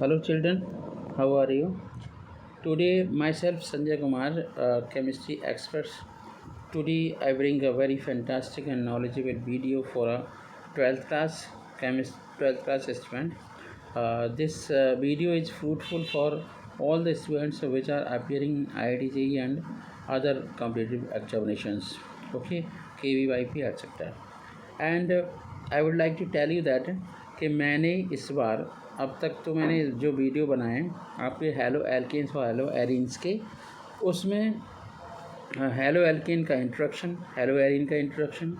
Hello children, how are you? Today myself Sanjay Kumar, chemistry expert. Today I bring a very fantastic and knowledgeable video for a 12th class 12th class student. This video is fruitful for all the students which are appearing in IIT and other competitive examinations. Okay, KVYP etc. And I would like to tell you that कि मैंने इस बार अब तक तो मैंने जो video बनाए हैं आपके हेलो एल्केन्स और हेलो एरिन्स के, उसमें हेलो एल्केन का इंट्रोडक्शन, हेलो एरिन का introduction,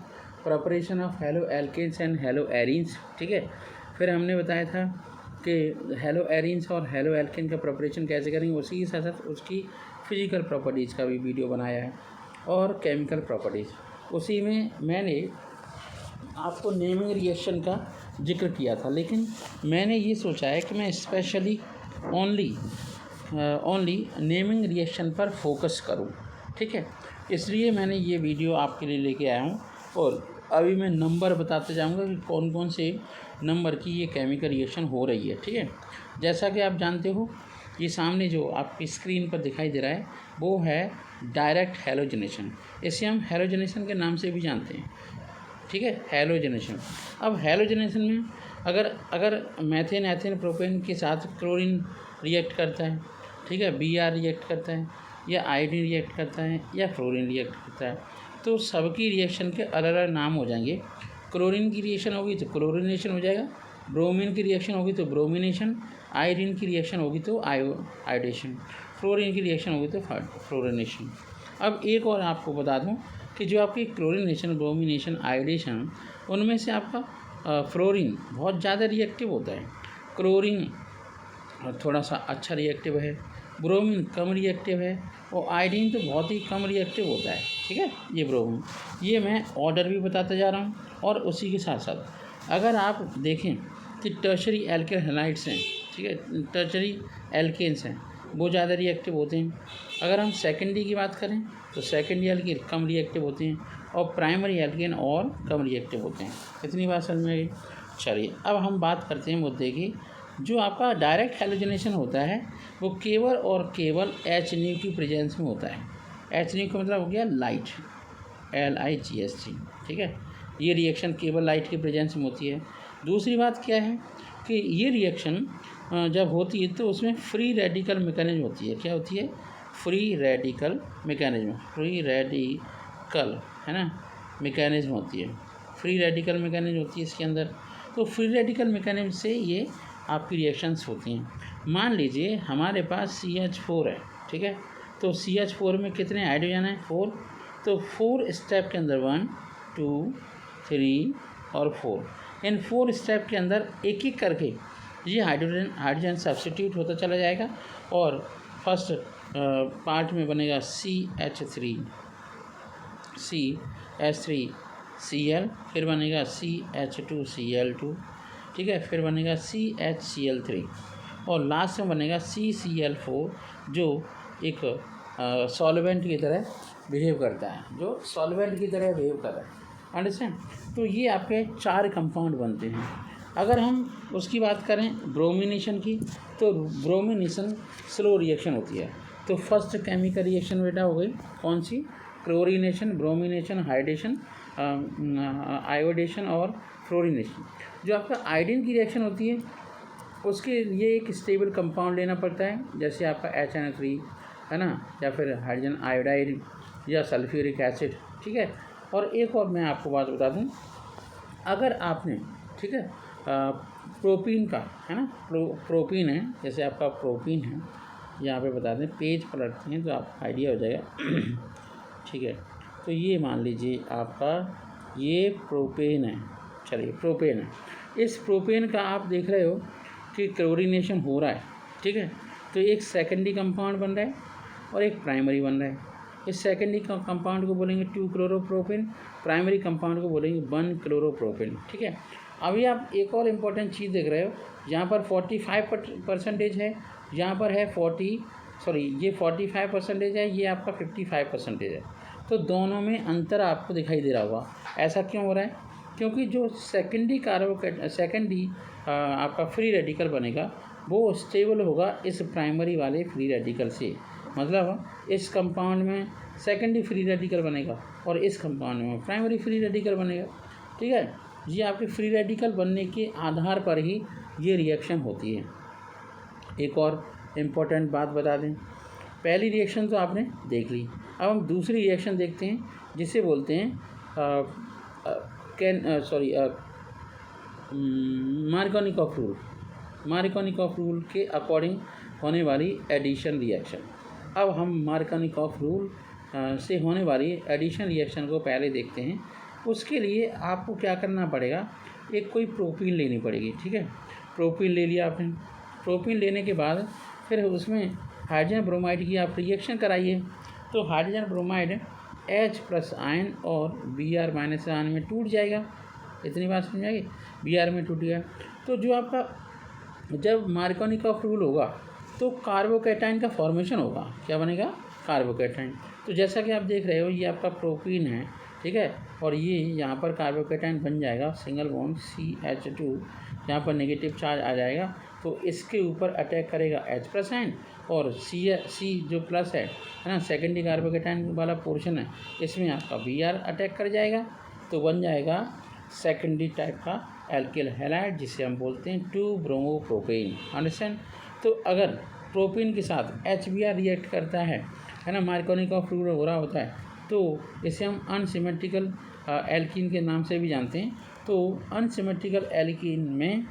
preparation of haloalkanes and haloarenes, ठीक है। फिर हमने बताया था कि हेलो एरिन्स और हेलो एल्केन का प्रिपरेशन कैसे करेंगे, उसी के साथ साथ उसकी फिजिकल प्रॉपर्टीज़ का भी वीडियो बनाया है और केमिकल प्रॉपर्टीज़। उसी में मैंने आपको नेमिंग रिएक्शन का जिक्र किया था, लेकिन मैंने ये सोचा है कि मैं स्पेशली ओनली नेमिंग रिएक्शन पर फोकस करूं, ठीक है। इसलिए मैंने ये वीडियो आपके लिए लेके आया हूं और अभी मैं नंबर बताते जाऊंगा कि कौन कौन से नंबर की ये केमिकल रिएक्शन हो रही है, ठीक है। जैसा कि आप जानते हो, ये सामने जो आपकी स्क्रीन पर दिखाई दे रहा है वो है डायरेक्ट हैलोजनेशन। इसे हम हैलोजनेशन के नाम से भी जानते हैं, ठीक है, हैलोजनेशन। अब हैलोजनेशन में अगर मैथेन एथेन प्रोपेन के साथ क्लोरीन रिएक्ट करता है, ठीक है, Br रिएक्ट करता है या आयोडीन रिएक्ट करता है या फ्लोरीन रिएक्ट करता है, तो सबकी रिएक्शन के अलग अलग नाम हो जाएंगे। क्लोरीन की रिएक्शन होगी तो क्लोरीनेशन हो जाएगा, ब्रोमीन की रिएक्शन होगी तो ब्रोमिनेशन, आयोडीन की रिएक्शन होगी तो आयोडेशन, फ्लोरीन की रिएक्शन होगी तो फ्लोरिनेशन। अब एक और आपको बता दूं कि जो आपकी क्लोरिनेशन, ब्रोमिनेशन, आयोडेशन, उनमें से आपका फ्लोरीन बहुत ज़्यादा रिएक्टिव होता है, क्लोरीन थोड़ा सा अच्छा रिएक्टिव है, ब्रोमीन कम रिएक्टिव है और आयोडीन तो बहुत ही कम रिएक्टिव होता है, ठीक है। ये ब्रोमीन, ये मैं ऑर्डर भी बताता जा रहा हूँ। और उसी के साथ साथ अगर आप देखें कि टर्शरी एल्केन हैलाइड्स हैं, ठीक है, टर्शरी एल्केन्स हैं, वो ज़्यादा रिएक्टिव होते हैं। अगर हम सेकेंडरी की बात करें तो सेकेंडरी एल्केन कम रिएक्टिव होते हैं और प्राइमरी एल्केन और कम रिएक्टिव होते हैं। इतनी बात समझ में आई। चलिए अब हम बात करते हैं मुद्दे की। जो आपका डायरेक्ट हैलोजनेशन होता है वो केवल और केवल HNO की प्रेजेंस में होता है। HNO का मतलब हो गया लाइट, LIGHT, ठीक है। ये रिएक्शन केवल लाइट की प्रेजेंस में होती है। दूसरी बात क्या है कि ये रिएक्शन जब होती है तो उसमें फ्री रेडिकल मैकेनिज्म होती है। क्या होती है? Free radical mechanism, free radical, है ना, मैकेनिज्म होती है, फ्री रेडिकल मैकेनिज्म होती है इसके अंदर। तो फ्री रेडिकल मैकेनिज्म से ये आपकी रिएक्शंस होती हैं। मान लीजिए हमारे पास CH4 है, ठीक है, तो CH4 में कितने हाइड्रोजन हैं? 4। तो 4 स्टेप के अंदर 1 2 3 और 4, इन 4 स्टेप के अंदर एक एक करके ये हाइड्रोजन सब्स्टिट्यूट होता चला जाएगा और फर्स्ट पार्ट में बनेगा CH3 CH3Cl, फिर बनेगा CH2Cl2, ठीक है, फिर बनेगा CHCl3 और लास्ट में बनेगा CCl4, जो एक सॉल्वेंट की तरह बिहेव करता है, जो सॉल्वेंट की तरह बिहेव कर रहा है। अंडरस्टैंड? तो ये आपके 4 कंपाउंड बनते हैं। अगर हम उसकी बात करें ब्रोमिनेशन की, तो ब्रोमिनेशन स्लो रिएक्शन होती है। तो फर्स्ट केमिकल रिएक्शन बेटा हो गई कौन सी? क्लोरीनेशन, ब्रोमिनेशन, हाइडेशन, आयोडेशन और फ्लोरिनेशन। जो आपका आयोडीन की रिएक्शन होती है उसके लिए एक स्टेबल कंपाउंड लेना पड़ता है, जैसे आपका HNO3, है ना, या फिर हाइड्रोजन आयोडाइड या सल्फ्यूरिक एसिड, ठीक है। और एक और मैं आपको बात बता दूं, अगर आपने, ठीक है, प्रोपीन का, है ना, प्रोपीन है, जैसे आपका प्रोपीन है, यहाँ पे बता दें, पेज पलटते हैं तो आपको आइडिया हो जाएगा, ठीक है। तो ये मान लीजिए आपका ये प्रोपेन है, चलिए प्रोपेन है। इस प्रोपेन का आप देख रहे हो कि क्लोरीनेशन हो रहा है, ठीक है, तो एक सेकेंडरी कंपाउंड बन रहा है और एक प्राइमरी बन रहा है। इस सेकेंडरी कंपाउंड को बोलेंगे 2-क्लोरोप्रोपेन, प्राइमरी कंपाउंड को बोलेंगे 1-क्लोरोप्रोपेन, ठीक है। अभी आप एक और इम्पोर्टेंट चीज़ देख रहे हो, यहाँ पर 45% है, यहाँ पर है 45% है, ये आपका 55% है। तो दोनों में अंतर आपको दिखाई दे रहा होगा। ऐसा क्यों हो रहा है? क्योंकि जो सेकेंडरी आपका फ्री रेडिकल बनेगा वो स्टेबल होगा इस प्राइमरी वाले फ्री रेडिकल से। मतलब इस कंपाउंड में सेकेंडरी फ्री रेडिकल बनेगा और इस कंपाउंड में प्राइमरी फ्री रेडिकल बनेगा। ठीक है, ये आपके फ्री रेडिकल बनने के आधार पर ही ये रिएक्शन होती है। एक और इम्पोर्टेंट बात बता दें, पहली रिएक्शन तो आपने देख ली, अब हम दूसरी रिएक्शन देखते हैं जिसे बोलते हैं मार्कोनिकॉफ रूल। मार्कोनिकॉफ रूल के अकॉर्डिंग होने वाली एडिशन रिएक्शन। अब हम मार्कोनिकॉफ रूल से होने वाली एडिशन रिएक्शन को पहले देखते हैं। उसके लिए आपको क्या करना पड़ेगा, एक कोई प्रोपीन लेनी पड़ेगी। ठीक है, प्रोपीन ले लिया आपने। प्रोपीन लेने के बाद फिर उसमें हाइड्रोजन ब्रोमाइड की आप रिएक्शन कराइए। तो हाइड्रोजन ब्रोमाइड H+ आयन और Br- आयन में टूट जाएगा। इतनी बात समझ आएगी, Br में टूट गया। तो जो आपका जब मार्कोनिकॉफ रूल होगा तो कार्बोकैटायन का फॉर्मेशन होगा। क्या बनेगा, कार्बोकैटायन। तो जैसा कि आप देख रहे हो ये आपका प्रोपीन है, ठीक है, और ये यहाँ पर कार्बोकैटायन बन जाएगा सिंगल बॉन्ड CH2, यहाँ पर नेगेटिव चार्ज आ जाएगा तो इसके ऊपर अटैक करेगा H+ आयन और C जो प्लस है ना, सेकेंडरी कार्बोकैटायन वाला पोर्शन है, इसमें आपका Br अटैक कर जाएगा तो बन जाएगा सेकेंडरी टाइप का एल्किल हैलाइड जिसे हम बोलते हैं 2-ब्रोमोप्रोपेन। अंडरस्टैंड। तो अगर प्रोपीन के साथ HBr रिएक्ट करता है ना, मार्कोनिकॉफ रूल हो रहा होता है, तो इसे हम अनसिमेट्रिकल एल्कीन के नाम से भी जानते हैं। तो अनसिमेट्रिकल एल्कीन में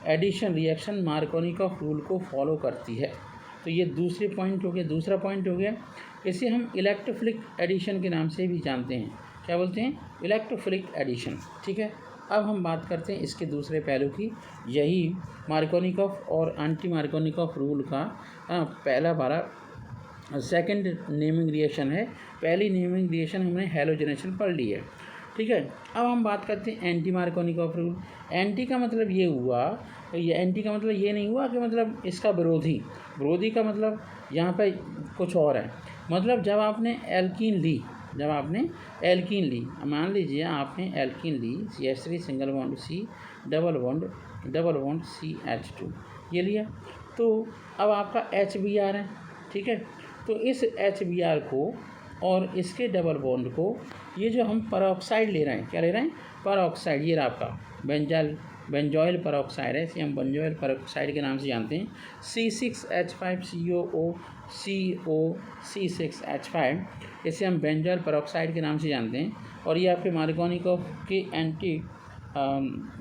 एडिशन रिएक्शन मार्कोनिकॉफ रूल को फॉलो करती है। तो ये दूसरे पॉइंट हो गया। दूसरा पॉइंट हो गया, इसे हम इलेक्ट्रोफिलिक एडिशन के नाम से भी जानते हैं। क्या बोलते हैं, इलेक्ट्रोफिलिक एडिशन। ठीक है, अब हम बात करते हैं इसके दूसरे पहलू की। यही मार्कोनिकॉफ और एंटी मार्कोनिकॉफ रूल का पहला बारा सेकंड नेमिंग रिएक्शन है। पहली नेमिंग रिएक्शन हमने हैलोजनेशन पढ़ ली है। ठीक है, अब हम बात करते हैं एंटी मार्कोनिकॉफ रूल। एंटी का मतलब ये हुआ, ये एंटी का मतलब ये नहीं हुआ कि मतलब इसका विरोधी। विरोधी का मतलब यहाँ पे कुछ और है। मतलब जब आपने एल्कीन ली, मान लीजिए आपने एल्कीन ली CH3 single bond C double bond CH2 ये लिया, तो अब आपका HBr है। ठीक है, तो इस HBr को और इसके डबल बॉन्ड को, ये जो हम परऑक्साइड ले रहे हैं, क्या ले रहे हैं, परऑक्साइड, ये आपका बेंजॉइल परऑक्साइड है, इसे हम बेंजॉइल परऑक्साइड के नाम से जानते हैं। C6H5COO C6H5, इसे हम बेंजॉइल परऑक्साइड के नाम से जानते हैं। और ये आपके मार्कोनिकॉफ के एंटी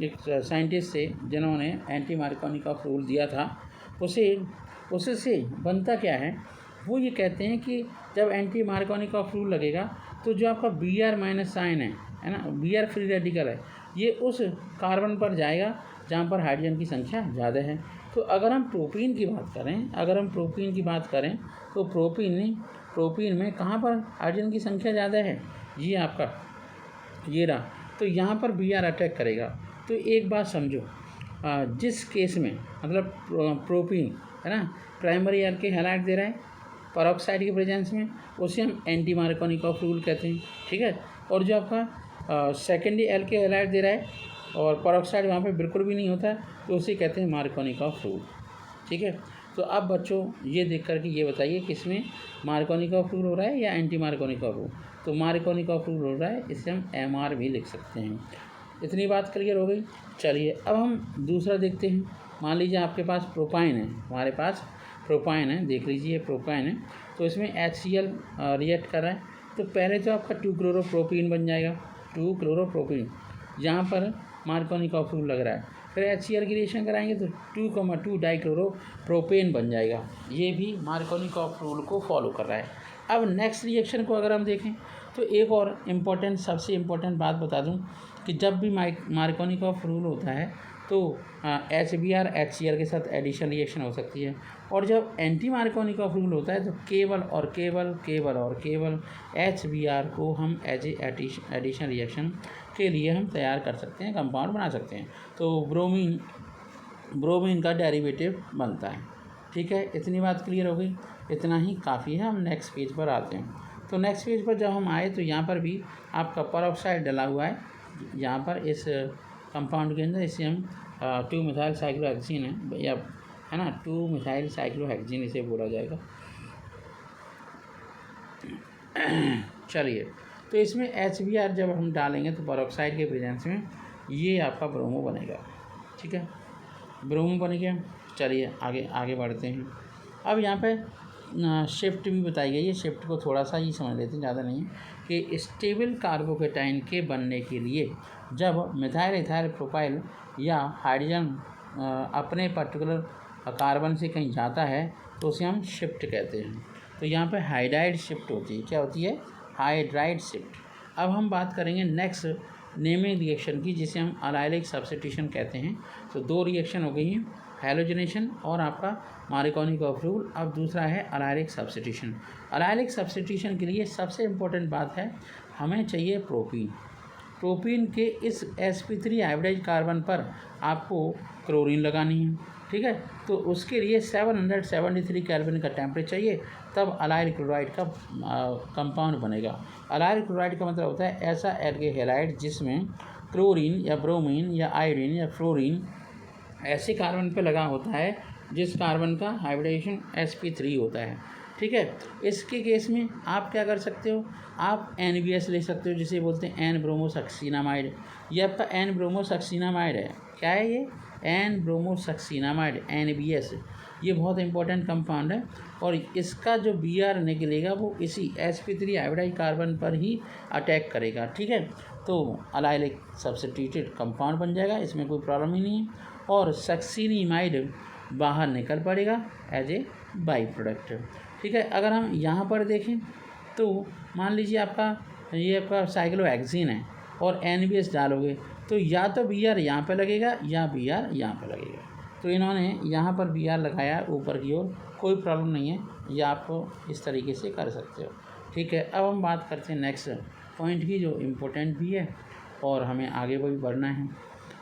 एक साइंटिस्ट से जिन्होंने एंटी मार्कोनिकॉफ रूल दिया था, उससे बनता क्या है, वो ये कहते हैं कि जब एंटी मार्कोनिकॉफ रूल लगेगा तो जो आपका Br- आयन है ना, Br फ्री रेडिकल है, ये उस कार्बन पर जाएगा जहाँ पर हाइड्रोजन की संख्या ज़्यादा है। तो अगर हम प्रोपीन की बात करें तो प्रोपीन में कहाँ पर हाइड्रोजन की संख्या ज़्यादा है, ये आपका ये रहा, तो यहाँ पर Br अटैक करेगा। तो एक बात समझो, जिस केस में मतलब प्रोपीन है ना प्राइमरी एल्किल हैलाइड दे रहा है परऑक्साइड के प्रेजेंस में, उसे हम एंटी मार्कोनिकॉफ रूल कहते हैं। ठीक है, और जो आपका सेकेंडरी एल्किल हैलाइड दे रहा है और परऑक्साइड वहाँ पे बिल्कुल भी नहीं होता, तो उसे कहते हैं मार्कोनिकॉफ रूल। ठीक है, तो अब बच्चों ये देख करके ये बताइए किसमें मार्कोनिकॉफ रूल हो रहा है या एंटी मार्कोनिकॉफ रूल। तो मार्कोनिकॉफ रूल हो रहा है, इसे हम MR भी लिख सकते हैं। इतनी बात क्लियर हो गई। चलिए अब हम दूसरा देखते हैं। मान लीजिए आपके पास प्रोपाइन है, हमारे पास प्रोपाइन है, देख लीजिए प्रोपाइन है, तो इसमें HCl रिएक्ट कर रहा है। तो पहले तो आपका 2-क्लोरोप्रोपीन बन जाएगा, 2-क्लोरोप्रोपीन, यहाँ पर मार्कोनिकॉफ रूल लग रहा है। फिर HCl की रिएक्शन कराएंगे तो 2,2 डाइक्लोरोप्रोपेन बन जाएगा। ये भी मार्कोनिकॉफ रूल को फॉलो कर रहा है। अब नेक्स्ट रिएक्शन को अगर हम देखें तो एक और सबसे इम्पोर्टेंट बात बता दूं कि जब भी मार्कोनिकॉफ रूल होता है तो HBr HCl के साथ एडिशन रिएक्शन हो सकती है। और जब एंटी मार्कोनिकॉफ रूल होता है तो केवल HBr को हम एज एडिशन रिएक्शन के लिए हम तैयार कर सकते हैं, कंपाउंड बना सकते हैं। तो ब्रोमीन का डेरिवेटिव बनता है। ठीक है, इतनी बात क्लियर हो गई, इतना ही काफ़ी है। हम नेक्स्ट पेज पर आते हैं। तो नेक्स्ट पेज पर जब हम आए तो यहाँ पर भी आपका परऑक्साइड डला हुआ है, यहाँ पर इस कंपाउंड के अंदर, इसे हम 2-मिथाइल साइक्लोहेक्सीन है या है ना, 2 मिथाइल साइक्लोहेक्सिन इसे बोला जाएगा। चलिए, तो इसमें HBr जब हम डालेंगे तो परऑक्साइड के प्रेजेंस में ये आपका ब्रोमो बनेगा। ठीक है, ब्रोमो बन गया। चलिए आगे आगे बढ़ते हैं। अब यहाँ पे शिफ्ट भी बताई गई है। शिफ्ट को थोड़ा सा ही समझ लेते हैं, ज़्यादा नहीं है, कि स्टेबल कार्बोकेटाइन के बनने के लिए जब मिथाइल इथाइल प्रोपाइल या हाइड्रोजन अपने पर्टिकुलर कार्बन से कहीं जाता है तो उसे हम शिफ्ट कहते हैं। तो यहाँ पे हाइड्राइड शिफ्ट होती है। क्या होती है? Hydride shift. अब हम बात करेंगे नेक्स्ट नेमिंग रिएक्शन की, जिसे हम अलाइलिक सब्स्टिट्यूशन कहते हैं। तो 2 रिएक्शन हो गई हैं, हैलोजनेशन और आपका मार्कोनी-कॉफ रूल। अब दूसरा है अलाइलिक सब्स्टिट्यूशन। अलाइलिक सब्स्टिट्यूशन के लिए सबसे इम्पोर्टेंट बात है, हमें चाहिए प्रोपीन। प्रोपीन के इस sp3 हाइब्रिडाइज कार्बन पर आपको क्लोरीन लगानी है। ठीक है, तो उसके लिए 773 केल्विन का टेम्परेचर चाहिए, तब अलाइल क्लोराइड का कंपाउंड बनेगा। अलाइल क्लोराइड का मतलब होता है ऐसा एल्केहाइड जिसमें क्लोरीन या ब्रोमीन या आयोडीन या फ्लोरीन ऐसे कार्बन पे लगा होता है जिस कार्बन का हाइब्रिडाइजेशन sp3 होता है। ठीक है, इसके केस में आप क्या कर सकते हो, आप NBS ले सकते हो, जिसे बोलते हैं एन ब्रोमोसक्सीनामाइड। ये आपका एन ब्रोमोसक्सीनामाइड है। क्या है ये? N bromosuccinimide, NBS। ये बहुत इंपॉर्टेंट कंपाउंड है और इसका जो Br निकलेगा वो इसी sp3 हाइब्रिडाइज कार्बन पर ही अटैक करेगा। ठीक है, तो अलाइलिक सब्स्टिट्यूटेड कंपाउंड बन जाएगा, इसमें कोई प्रॉब्लम ही नहीं है। और सक्सीनामाइड बाहर निकल पड़ेगा एज ए बाई प्रोडक्ट। ठीक है, अगर हम यहाँ पर देखें तो मान लीजिए आपका साइक्लोहेक्सिन है और NBS डालोगे तो या तो Br यहाँ पे लगेगा या Br यहाँ पे लगेगा। तो इन्होंने यहाँ पर Br लगाया ऊपर की ओर, कोई प्रॉब्लम नहीं है, या आप इस तरीके से कर सकते हो। ठीक है, अब हम बात करते हैं नेक्स्ट पॉइंट की, जो इम्पोर्टेंट भी है और हमें आगे भी बढ़ना है।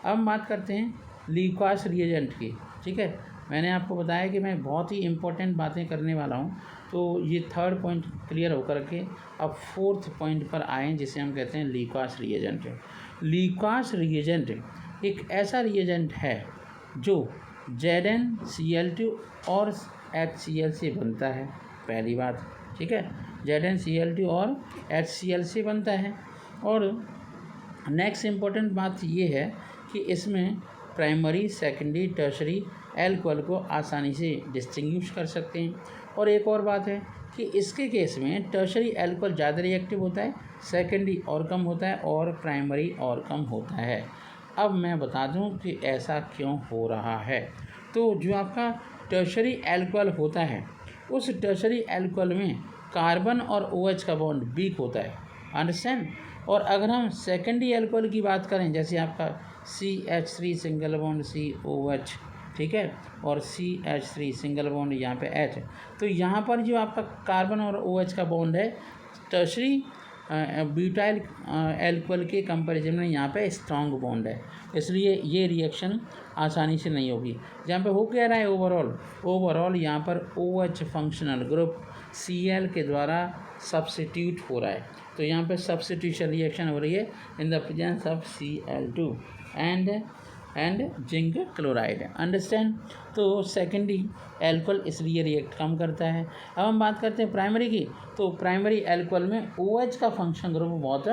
अब हम बात करते हैं ल्यूकास रिएजेंट की। ठीक है, मैंने आपको बताया कि मैं बहुत ही इम्पोर्टेंट बातें करने वाला हूँ, तो ये 3rd पॉइंट क्लियर होकर के अब 4th पॉइंट पर आएँ, जिसे हम कहते हैं ल्यूकास रिएजेंट। ल्यूकास रिएजेंट एक ऐसा रिएजेंट है जो ZnCl2 और HCl से बनता है, पहली बात। ठीक है, ZnCl2 और HCl से बनता है। और नेक्स्ट इम्पोर्टेंट बात ये है कि इसमें प्राइमरी, सेकेंडरी, टर्शरी एल्कोहल को आसानी से डिस्टिंग्विश कर सकते हैं। और एक और बात है कि इसके केस में टर्शरी एल्कोहल ज़्यादा रिएक्टिव होता है, सेकेंडरी और कम होता है और प्राइमरी और कम होता है। अब मैं बता दूं कि ऐसा क्यों हो रहा है। तो जो आपका टर्शरी एल्कोहल होता है, उस टर्शरी एल्कोहल में कार्बन और OH का बॉन्ड वीक होता है, अंडरस्टैंड। और अगर हम सेकेंडरी एल्कोहल की बात करें, जैसे आपका CH3 सिंगल बॉन्ड COH, ठीक है, और CH3 सिंगल बॉन्ड यहाँ पे H, तो यहाँ पर जो आपका कार्बन और OH का बॉन्ड है टर्शरी ब्यूटाइल एल्कोहल के कंपैरिजन में यहाँ पे स्ट्रॉन्ग बॉन्ड है, इसलिए ये रिएक्शन आसानी से नहीं होगी। जहाँ पे हो क्या रहा है, ओवरऑल यहाँ पर OH फंक्शनल ग्रुप Cl के द्वारा सब्स्टिट्यूट हो रहा है। तो यहाँ पे सब्स्टिट्यूशन रिएक्शन हो रही है in the presence of Cl2 and zinc chloride, understand. तो सेकेंडरी एल्कोहल इसलिए रिएक्ट कम करता है। अब हम बात करते हैं प्राइमरी की, तो प्राइमरी एल्कोहल में OH का फंक्शन ग्रुप बहुत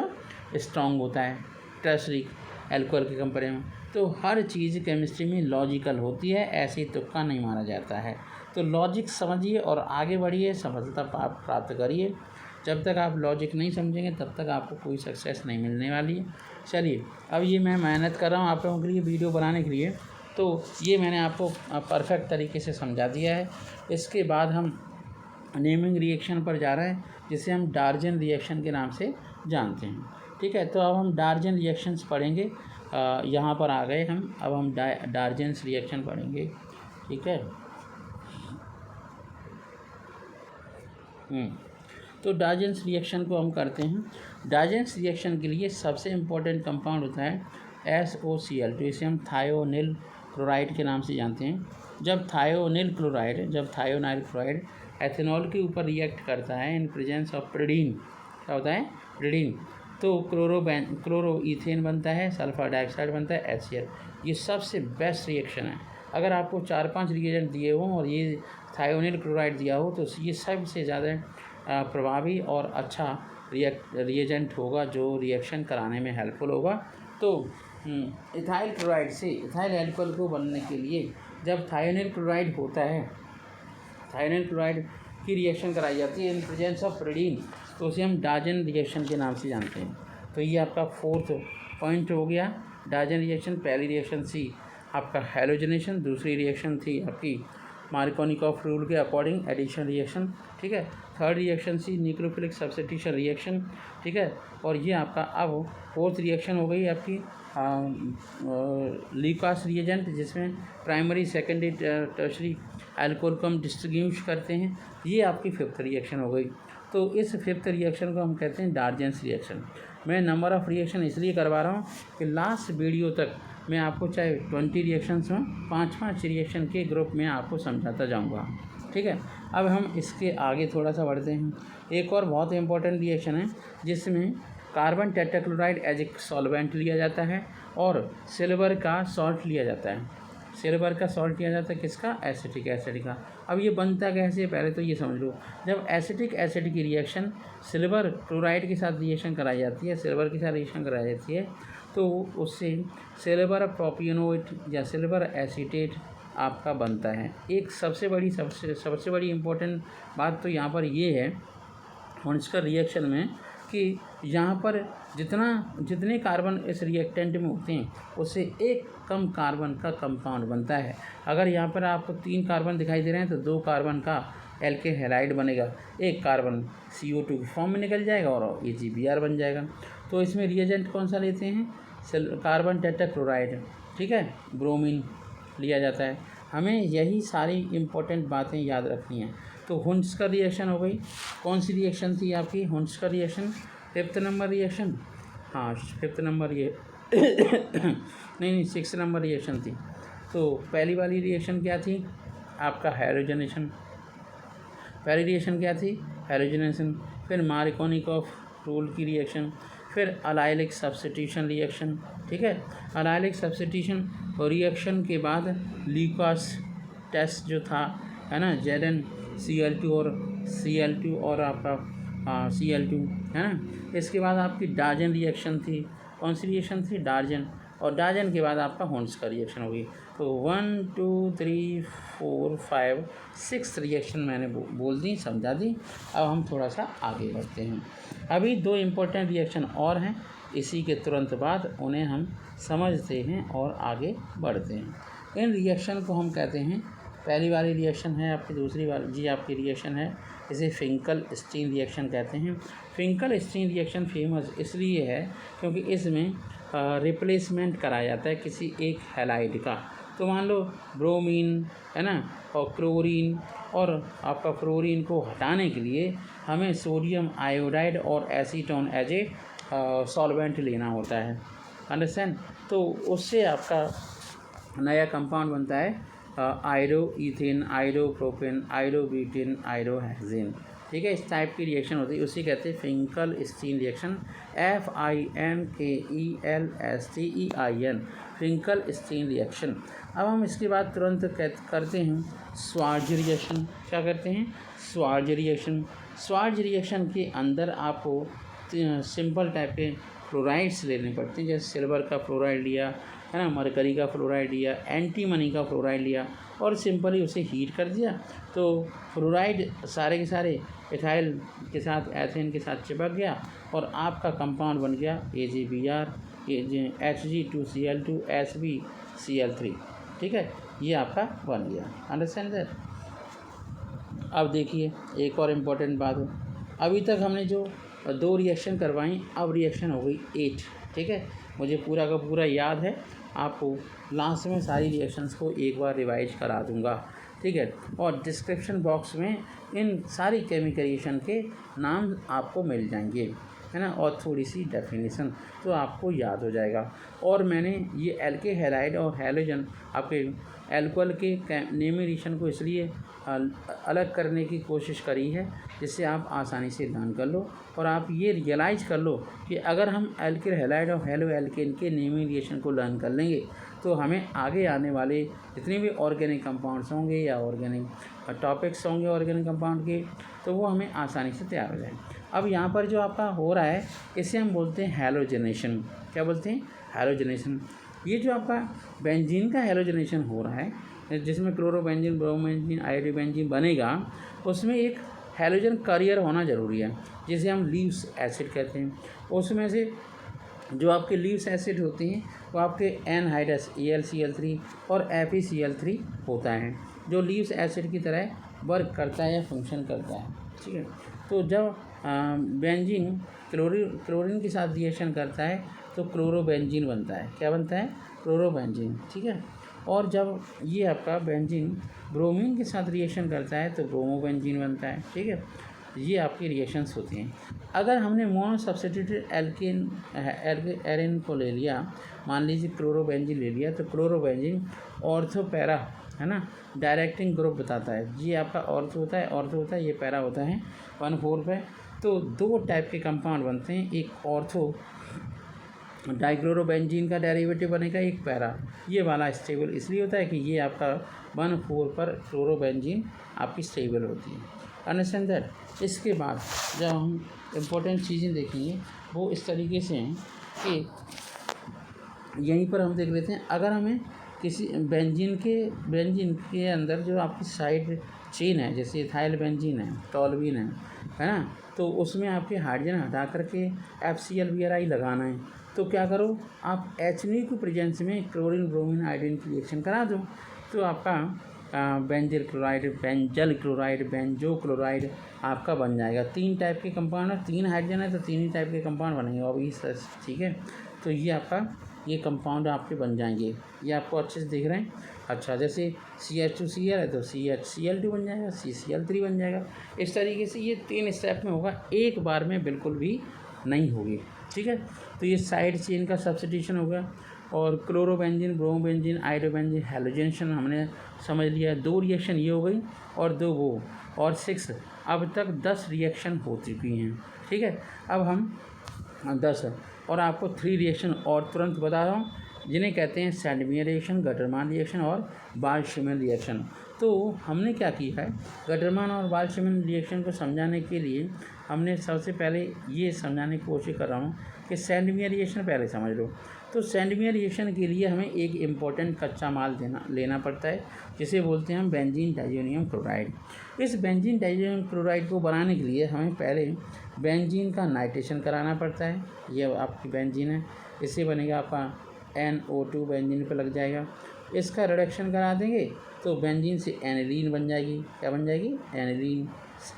स्ट्रॉन्ग होता है टर्शरी एल्कोहल के कंपेरिजन में। तो हर चीज़ केमिस्ट्री में लॉजिकल होती है, ऐसे ही तुक्का नहीं मारा जाता है। तो लॉजिक समझिए और आगे बढ़िए, सफलता प्राप्त करिए। जब तक आप लॉजिक नहीं समझेंगे तब तक आपको कोई सक्सेस नहीं मिलने वाली है। चलिए, अब ये मैं मेहनत कर रहा हूँ आप लोगों के लिए वीडियो बनाने के लिए, तो ये मैंने आपको परफेक्ट तरीके से समझा दिया है। इसके बाद हम नेमिंग रिएक्शन पर जा रहे हैं, जिसे हम डार्जन रिएक्शन के नाम से जानते हैं। ठीक है, तो अब हम डार्जन रिएक्शंस पढ़ेंगे। यहाँ पर आ गए हम, अब हम डार्जन्स रिएक्शन पढ़ेंगे। ठीक है, तो डार्जन्स रिएक्शन को हम करते हैं। डार्जन्स रिएक्शन के लिए सबसे इम्पोर्टेंट कंपाउंड होता है SOCl2, इसे हम थायोनिल क्लोराइड के नाम से जानते हैं। जब थायोनिल क्लोराइड एथेनॉल के ऊपर रिएक्ट करता है इन प्रेजेंस ऑफ प्रिडीन, क्या होता है, प्रिडीन, तो क्लोरो ईथेन बनता है, सल्फर डाइऑक्साइड बनता है, HCl। ये सबसे बेस्ट रिएक्शन है। अगर आपको 4-5 रिएजेंट दिए हों और ये थायोनिल क्लोराइड दिया हो तो ये सबसे ज़्यादा प्रभावी और अच्छा रिएजेंट होगा जो रिएक्शन कराने में हेल्पफुल होगा। तो इथाइल क्लोराइड से इथाइल एल्कोहल को बनने के लिए जब थायोनिल क्लोराइड होता है, थायोनिल क्लोराइड की रिएक्शन कराई जाती है इन प्रेजेंस ऑफ प्रोडीन, तो उसे हम डार्जन रिएक्शन के नाम से जानते हैं। तो ये आपका 4th पॉइंट हो गया, डार्जन रिएक्शन। पहली रिएक्शन थी आपका हैलोजनेशन, दूसरी रिएक्शन थी आपकी मार्कोनिकॉफ रूल के अकॉर्डिंग एडिशन रिएक्शन, ठीक है। थर्ड रिएक्शन थी न्यूक्लियोफिलिक सब्स्टिट्यूशन रिएक्शन, ठीक है। और ये आपका अब 4th रिएक्शन हो गई आपकी ल्यूकास रिएजेंट, जिसमें प्राइमरी सेकेंडरी टर्शरी अल्कोहल को हम डिस्टिंग्विश करते हैं। ये आपकी 5th रिएक्शन हो गई। तो इस 5th रिएक्शन को हम कहते हैं डार्जेंस रिएक्शन। मैं नंबर ऑफ़ रिएक्शन इसलिए करवा रहा हूँ कि लास्ट वीडियो तक मैं आपको चाहे 20 रिएक्शंस हों, 5-5 रिएक्शन के ग्रुप में आपको समझाता जाऊँगा, ठीक है। अब हम इसके आगे थोड़ा सा बढ़ते हैं। एक और बहुत इंपॉर्टेंट रिएक्शन है जिसमें carbon tetrachloride as a solvent लिया जाता है और सिल्वर का सॉल्ट लिया जाता है। सिल्वर का सॉल्ट लिया जाता है किसका? एसिटिक एसिड का। अब ये बनता कैसे, पहले तो ये समझ लो। जब एसिटिक एसिड की रिएक्शन सिल्वर क्लोराइड के साथ रिएक्शन कराई जाती है, सिल्वर के साथ रिएक्शन कराई जाती है, तो उससे सिल्वर प्रोपियोनेट या सिल्वर एसीटेट आपका बनता है। एक सबसे बड़ी इम्पोर्टेंट बात तो यहाँ पर ये है हॉन्सकर रिएक्शन में कि यहाँ पर जितने कार्बन इस रिएक्टेंट में होते हैं उससे एक कम कार्बन का कंपाउंड बनता है। अगर यहाँ पर आपको 3 कार्बन दिखाई दे रहे हैं तो 2 कार्बन का एल्केन हैलाइड बनेगा, 1 कार्बन CO2 की फॉर्म में निकल जाएगा और AgBr बन जाएगा। तो इसमें रिएजेंट कौन सा लेते हैं? कार्बन टेट्राक्लोराइड, ठीक है, ब्रोमीन लिया जाता है। हमें यही सारी इम्पोर्टेंट बातें याद रखनी हैं। तो हॉन्सकर रिएक्शन हो गई। कौन सी रिएक्शन थी आपकी हॉन्सकर रिएक्शन? 5th नंबर रिएक्शन, हाँ 5th नंबर ये नहीं 6th नंबर रिएक्शन थी। तो पहली वाली रिएक्शन क्या थी आपका? हैलोजनेशन। पहली रिएक्शन क्या थी? हैलोजनेशन। फिर मार्कोनिकॉफ रूल की रिएक्शन, फिर अलाइलिक सब्स्टिट्यूशन रिएक्शन, ठीक है। अलाइलिक सब्स्टिट्यूशन रिएक्शन के बाद ल्यूकास टेस्ट जो था, है ना, ZnCl2 और Cl2 और आपका Cl2, है ना। इसके बाद आपकी डार्जन रिएक्शन थी। कौन सी रिएक्शन थी? डार्जन। और डार्जन के बाद आपका हॉन्सकर रिएक्शन होगी। तो 1 2 3 4 5 6 रिएक्शन मैंने बोल दी, समझा दी। अब हम थोड़ा सा आगे बढ़ते हैं। अभी 2 इम्पोर्टेंट रिएक्शन और हैं, इसी के तुरंत बाद उन्हें हम समझते हैं और आगे बढ़ते हैं। इन रिएक्शन को हम कहते हैं, पहली वाली रिएक्शन है आपकी, दूसरी वाली जी आपकी रिएक्शन है, इसे फिंकल स्टीन रिएक्शन कहते हैं। फिंकल स्टीन रिएक्शन फेमस इसलिए है क्योंकि इसमें रिप्लेसमेंट कराया जाता है किसी एक हैलाइड का। तो मान लो ब्रोमीन, है ना, और क्लोरीन, और आपका फ्लोरीन को हटाने के लिए हमें सोडियम आयोडाइड और एसीटोन एज ए सॉल्वेंट लेना होता है, अंडरस्टैंड। तो उससे आपका नया कंपाउंड बनता है आयरो ईथेन, आयरो प्रोपेन, आयरो ब्यूटेन, आयरो हेक्सेन, ठीक है। इस टाइप की रिएक्शन होती है, उसी कहते हैं Finkelstein reaction, FINKELSTEIN, Finkelstein reaction. अब हम इसके बाद तुरंत करते हैं स्वार्ज रिएक्शन। क्या करते हैं? स्वार्ज रिएक्शन। स्वार्ज रिएक्शन के अंदर आपको सिंपल टाइप के फ्लोराइड्स लेने पड़ते हैं, जैसे सिल्वर का फ्लोराइड लिया, है ना, मरकरी का फ्लोराइड लिया, एंटीमनी का फ्लोराइड लिया और सिंपली उसे हीट कर दिया। तो फ्लोराइड सारे के सारे इथाइल के साथ, एथेन के साथ चिपक गया और आपका कंपाउंड बन गया AgBr, Hg2Cl2, SbCl3, ठीक है। ये आपका बन गया, अंडरस्टैंड दैट। अब देखिए एक और इम्पोर्टेंट बात हो, अभी तक हमने जो 2 रिएक्शन करवाई, अब रिएक्शन हो गई 8, ठीक है। मुझे पूरा का पूरा याद है, आपको लास्ट में सारी रिएक्शंस को एक बार रिवाइज करा दूंगा, ठीक है। और डिस्क्रिप्शन बॉक्स में इन सारी केमिकल रिएक्शन के नाम आपको मिल जाएंगे। है ना, और थोड़ी सी डेफिनेशन, तो आपको याद हो जाएगा। और मैंने ये एल्के हैलाइड और हैलोजन आपके एल्कोहल के नेमिनेशन को इसलिए अलग करने की कोशिश करी है जिससे आप आसानी से लर्न कर लो और आप ये रियलाइज़ कर लो कि अगर हम एल्किल हैलाइड और हेलो एल्केन के नेमिनेशन को लर्न कर लेंगे तो हमें आगे आने वाले जितने भी ऑर्गेनिक कंपाउंड्स होंगे या ऑर्गेनिक टॉपिक्स होंगे ऑर्गेनिक कंपाउंड के, तो वो हमें आसानी से तैयार हो जाए। अब यहाँ पर जो आपका हो रहा है इसे हम बोलते हैं हैलोजनेशन। क्या बोलते हैं? हैलोजनेशन। ये जो आपका बेंजीन का हैलोजनेशन हो रहा है जिसमें क्लोरोबेंजीन, ब्रोमोबेंजीन, आयोडोबेंजीन बनेगा, उसमें एक हैलोजन कैरियर होना ज़रूरी है जिसे हम लीव्स एसिड कहते हैं। उसमें से जो आपके लीव्स एसिड होते हैं वो आपके एनहाइड्रस AlCl3 और FeCl3 होता है जो लीव्स एसिड की तरह वर्क करता है या फंक्शन करता है। ठीक है, तो जब बेंजीन क्लोरीन के साथ रिएक्शन करता है तो क्लोरोबेंजीन बनता है। क्या बनता है? क्लोरोबेंजीन। ठीक है, और जब ये आपका बेंजीन ब्रोमीन के साथ रिएक्शन करता है तो ब्रोमोबेंजीन बनता है। ठीक है, ये आपकी रिएक्शंस होती हैं। अगर हमने मोनो सब्स्टिट्यूटेड एरेन को ले लिया, मान लीजिए क्लोरोबेंजीन ले लिया, तो क्लोरोबेंजीन ऑर्थो पैरा है ना, डायरेक्टिंग ग्रुप बताता है। ये आपका ऑर्थो होता है, ये पैरा होता है 1,4 पे। तो दो टाइप के कंपाउंड बनते हैं, एक ऑर्थो डाइक्लोरोबेंजीन का डेरिवेटिव बनेगा, एक पैरा। ये वाला स्टेबल इसलिए होता है कि ये आपका 1,4 पर क्लोरोबेंजीन आपकी स्टेबल होती है। Understand that. इसके बाद जब हम इम्पोर्टेंट चीज़ें देखेंगे वो इस तरीके से हैं कि यहीं पर हम देख लेते हैं। अगर हमें किसी बेंजीन के अंदर जो आपकी साइड चेन है, जैसे इथाइल बेंजीन है, टॉल्यूइन है ना, तो उसमें आपके हाइड्रोजन हटा करके FCl लगाना है, तो क्या करो आप HNO की प्रेजेंस में क्लोरीन, ब्रोमीन, आयोडीन की रिएक्शन करा दो, तो आपका benzyl chloride, benzal chloride, benzo chloride आपका बन जाएगा। 3 टाइप के कंपाउंड है, 3 हाइड्रोजन है तो 3 ही टाइप के कंपाउंड बनेंगे अभी सर। ठीक है, तो ये आपका ये कंपाउंड आपके बन जाएंगे। ये आपको अच्छे से दिख रहे हैं? अच्छा, जैसे CH2Cl है तो CHCl2 बन जाएगा, CCl3 बन जाएगा। इस तरीके से ये 3 स्टेप में होगा, एक बार में बिल्कुल भी नहीं होगी। ठीक है, तो ये साइड चेन का सब्स्टिट्यूशन होगा। और क्लोरोबेंजीन, ब्रोमोबेंजीन, आयोडोबेंजीन, हैलोजनेशन हमने समझ लिया। 2 रिएक्शन ये हो गई और 2 वो, और 6 अब तक 10 रिएक्शन हो चुकी हैं। ठीक है, अब हम 10 और आपको 3 रिएक्शन और तुरंत बता रहा हूँ जिन्हें कहते हैं सैंडमियर रिएक्शन, गटरमान रिएक्शन और बाल्शमिन रिएक्शन। तो हमने क्या किया है, गटरमान और बाल्शमिन रिएक्शन को समझाने के लिए हमने सबसे पहले ये समझाने की कोशिश कर रहा हूँ कि सैंडमियर रिएक्शन पहले समझ लो। तो सैंडमियर रिएक्शन के लिए हमें एक इम्पॉर्टेंट कच्चा माल लेना पड़ता है जिसे बोलते हैं हम बेंजीन डाइज़ोनियम क्लोराइड। इस बेंजीन डाइज़ोनियम क्लोराइड को बनाने के लिए हमें पहले बेंजीन का नाइट्रेशन कराना पड़ता है। ये आपकी बेंजीन है, इससे बनेगा आपका NO2 बेंजीन पर लग जाएगा। इसका रिडक्शन करा देंगे तो बेंजीन से एनिलीन बन जाएगी। क्या बन जाएगी? एनिलीन।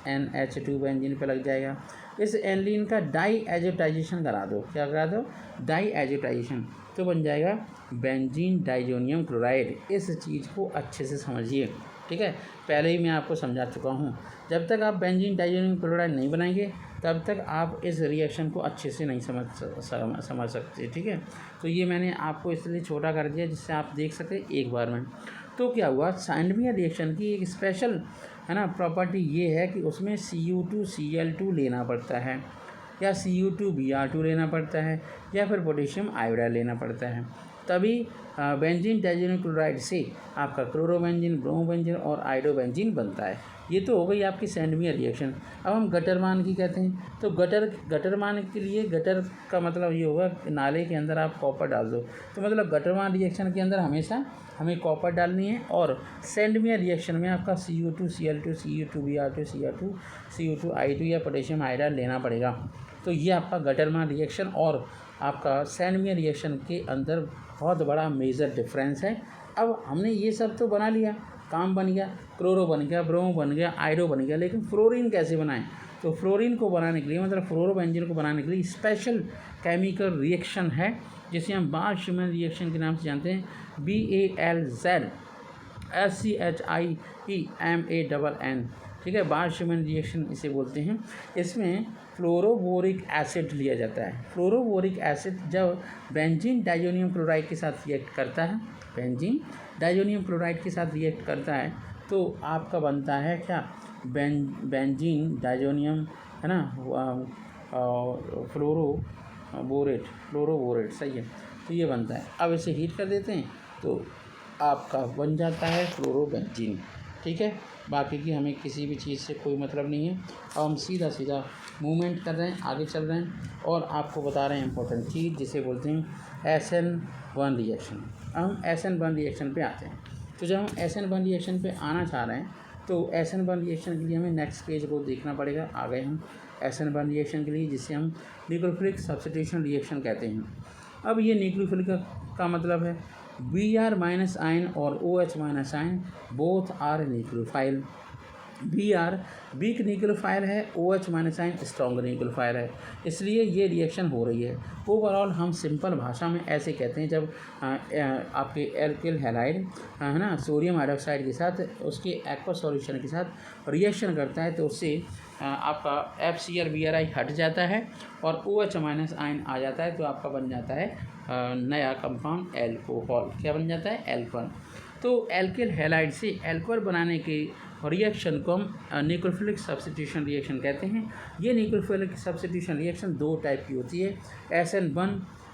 NH2 बेंजीन पे लग जाएगा। इस एनिलीन का डाई एजोटाइजेशन करा दो। क्या करा दो? डाई एजोटाइजेशन, तो बन जाएगा बेंजीन डाइज़ोनियम क्लोराइड। इस चीज़ को अच्छे से समझिए। ठीक है, पहले ही मैं आपको समझा चुका हूँ। जब तक आप बेंजीन डाइज़ोनियम क्लोराइड नहीं बनाएंगे तब तक आप इस रिएक्शन को अच्छे से नहीं समझ सकते। ठीक है, तो ये मैंने आपको इसलिए छोटा कर दिया जिससे आप देख सकें एक बार में। तो क्या हुआ, सैंडमियर रिएक्शन की एक स्पेशल है ना प्रॉपर्टी ये है कि उसमें Cu2Cl2 लेना पड़ता है, या Cu2Br2 लेना पड़ता है, या फिर पोटेशियम आयोडाइड लेना पड़ता है, तभी बेंजीन डाइज़ोनियम क्लोराइड से आपका क्लोरोबेंजीन, ब्रोमोबेंजीन और आयोडोबेंजीन बनता है। ये तो हो गई आपकी सैंडमियर रिएक्शन। अब हम गटरमान की कहते हैं। तो गटरमान के लिए, गटर का मतलब ये होगा नाले के अंदर आप कॉपर डाल दो, तो मतलब गटरमान रिएक्शन के अंदर हमेशा हमें कॉपर डालनी है। और सैंडमियर रिएक्शन में आपका Cu2Cl2, Cu2Br2, Cu2I2 या पोटेशियम आयोडाइड लेना पड़ेगा। तो ये आपका गटरमान रिएक्शन और आपका सैंडमियर रिएक्शन के अंदर बहुत बड़ा मेजर डिफरेंस है। अब हमने ये सब तो बना लिया, काम बन गया, क्लोरो बन गया, ब्रोमो बन गया, आयोडो बन गया, लेकिन फ्लोरीन कैसे बनाएं? तो फ्लोरीन को बनाने के लिए, मतलब फ्लोरोबेंजीन को बनाने के लिए स्पेशल केमिकल रिएक्शन है जिसे हम बाल्शमिन रिएक्शन के नाम से जानते हैं। BALZ SCHIEMANN, ठीक है, बार-शेमन रिएक्शन इसे बोलते हैं। इसमें फ्लोरोबोरिक एसिड लिया जाता है। फ्लोरोबोरिक एसिड जब बेंजीन डाइजोनियम क्लोराइड के साथ रिएक्ट करता है, बेंजीन डाइजोनियम क्लोराइड के साथ रिएक्ट करता है तो आपका बनता है क्या, बेंजीन डाइजोनियम, है ना, फ्लोरोबोरेट सही है, तो ये बनता है। अब इसे हीट कर देते हैं तो आपका बन जाता है फ्लोरोबेंजीन, ठीक है। बाकी की हमें किसी भी चीज़ से कोई मतलब नहीं है। अब हम सीधा सीधा मूवमेंट कर रहे हैं, आगे चल रहे हैं और आपको बता रहे हैं इंपॉर्टेंट चीज़ जिसे बोलते हैं SN1 रिएक्शन। अब हम SN1 रिएक्शन पे आते हैं। तो जब हम SN1 रिएक्शन पे आना चाह रहे हैं तो SN1 रिएक्शन के लिए हमें नेक्स्ट पेज को देखना पड़ेगा। आ गए हम SN1 रिएक्शन के लिए, जिसे हम न्यूक्लियोफिलिक सब्स्टिट्यूशन रिएक्शन कहते हैं। अब ये न्यूक्लियोफिलिक का मतलब है Br माइनस आयन और OH minus ion both are nucleophile. Br weak nucleophile है, OH minus ion strong nucleophile है, इसलिए ये रिएक्शन हो रही है। ओवरऑल हम सिंपल भाषा में ऐसे कहते हैं, जब आपके एल्किल हैलाइड, है ना, सोडियम हाइड्रोक्साइड के साथ उसके एक्वा सॉल्यूशन के साथ रिएक्शन करता है तो उससे आपका FCl-Bri हट जाता है और OH माइनस आयन आ जाता है, तो आपका बन जाता है नया कंपाउंड एल्कोहल। क्या बन जाता है? एल्कोहल। तो एल्किल हैलाइड से एल्कोहल बनाने के रिएक्शन को हम न्यूक्लियोफिलिक सब्स्टिट्यूशन रिएक्शन कहते हैं। ये न्यूक्लियोफिलिक सब्स्टिट्यूशन रिएक्शन दो टाइप की होती है। SN1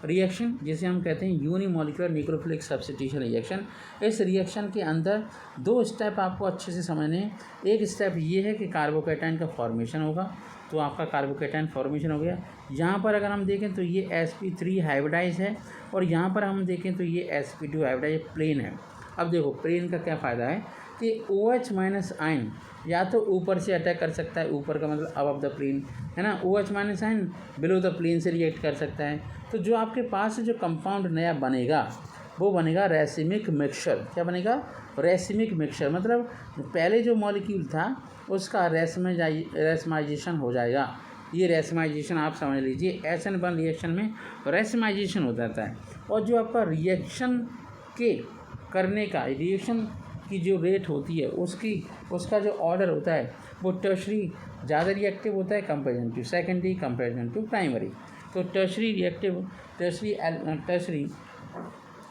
रिएक्शन जिसे हम कहते हैं यूनिमोलिकुलर न्यूक्लियोफिलिक सब्स्टिट्यूशन रिएक्शन। इस रिएक्शन के अंदर दो स्टेप आपको अच्छे से समझने हैं। एक स्टेप ये है कि कार्बोकैटायन का फॉर्मेशन होगा, तो आपका कार्बोकैटायन फॉर्मेशन हो गया। यहाँ पर अगर हम देखें तो ये sp3 हाइब्रिडाइज है और यहाँ पर हम देखें तो ये sp2 हाइब्रिडाइज प्लेन है। अब देखो प्लेन का क्या फ़ायदा है कि OH माइनस आयन या तो ऊपर से अटैक कर सकता है, ऊपर का मतलब अबव द प्लेन, है ना, OH minus ion below the plane से रिएक्ट कर सकता है। तो जो आपके पास जो कंपाउंड नया बनेगा वो बनेगा रेसिमिक मिक्सचर। क्या बनेगा? Racemic mixture. मतलब पहले जो मॉलिक्यूल था उसका रेसमाइजेशन हो जाएगा। ये रेसमाइजेशन आप समझ लीजिए, SN1 रिएक्शन में रेसमाइजेशन हो जाता है। और जो आपका रिएक्शन के करने का, रिएक्शन की जो रेट होती है उसका जो ऑर्डर होता है वो टर्शरी ज़्यादा रिएक्टिव होता है comparison to secondary, comparison to primary. तो टर्शरी